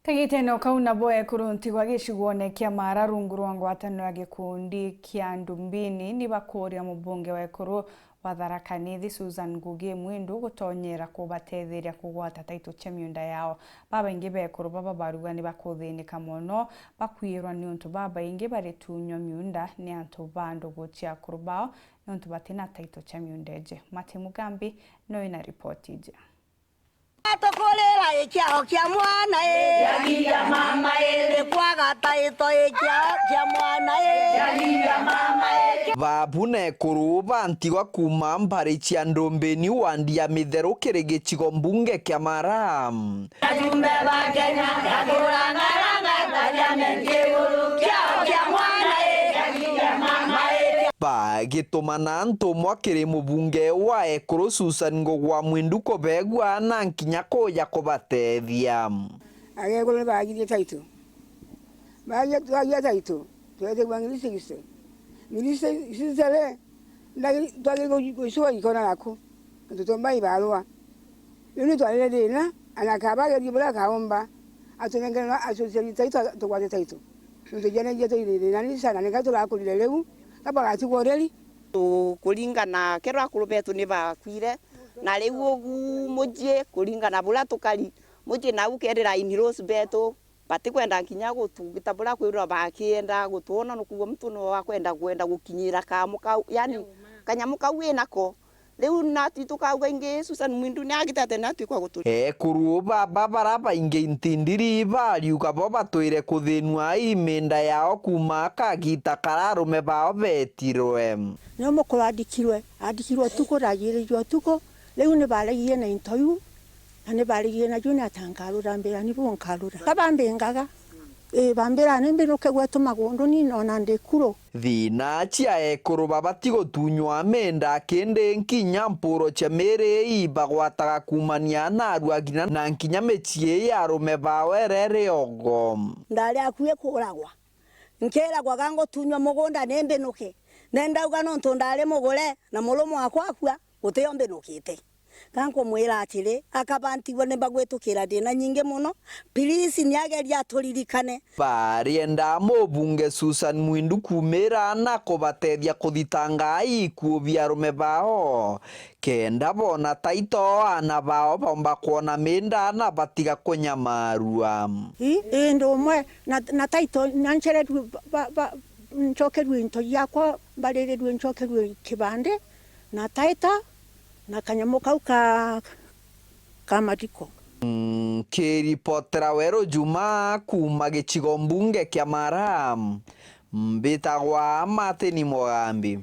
Kagiteno kau nabo ekuruntigwa giciguone kia Mara rungu rwa ngwataniro ya gikundi kia Ndumbini ni bakuria mubunge wa Ekuru wa Tharaka Nithi Susan Ngugi Mwindu gutonyera kubatetheria kugwata taito cia miunda yao. Babaingi ba Ekuru baba baruga ni bakuthinika muno bakwirwa ni untu babaingi baritunywa miunda ni antu bandu gucia akuru bao ni untu batina taito cia miunda eje. Mati Mugambi no ina ripoti ije. Tokolera ekyao kya mwana yagiya mama kwaga taito ekyao mwana yagiya mama Babune Ekuru bantigwa kuma mbari cia Ndumbini wandia mitheru kiri gicigo mbunge kia Mara. Ajumbe ba Kenya yakuranga yamengiuru kyao kya mwana yagiya mama Bagitumana ntumwa kiri mubunge wa Ekuru Susan Ngugi Mwindu kubegwa na nkinya kuja kubatethia. Agegolo bagiye taito. Bagiye taito. Twete bangilise gise. Milise sizale. Ndagi twage go ikona yako. Tutomba ibalwa. Yuni twalele dena anakaba yibula kaomba. Atunengena asosiali taito tokwate taito. Tujene jeto ile nani sana negato la kulelewu. Abagati goreli kulingana kero akuru betu ni bakwire na riu ogu mujie kulingana bula tukari mujie na ukerera inhiros betu batikwenda nkinya gutugita bula kwirwa bakienda gutuona nukugo mtu no wakwenda gukinyira kamuka yani kanyamuka winako riu nati tukauga ingi Susan Mwindu ni agitate nati kwa gutu Ekuru baba baraba ingi ntindiri bariuga bo batwire kuthinwa iminda yao kuma kagita kararume bao betirwe no mukuru andikirwe tuko ragirirwe tuko riu ni baragiye na intoyu ane baragiye na juni atangarura mbera ni bonkarura kabambengaga bambera nemberuke gwetu magondo ni nona ndekuro thina cia Ekuru babati gutunywa menda kende nkinya mpuro cia miri ibagwataga kumania na arwagina na nkinya mechie ya rume bawe rere ogo ndari akuye kuragwa nkera gwagango tunywa mugonda nembenuke nendauga no ntondare mugure na murumo wakwa akua uteyombenukite kanko mwira atire akabantigwa ne bagwetukira ndina nyinge muno please niageria aturirikane barienda mubunge Susan Mwindu kumira na kubatethia kuthitanga ikuo bia rume bao kenda bona taito ana bao bomba kuona minda na batiga kunyamarua ndomwe na taito nanchere nchokerwe into yakwa barererwe nchokerwe kibande na taita na kanyamuka kamatiko kiripotera Wero Juma kuma gicigo mbunge kia Mara mbitagwa Mati Mugambi.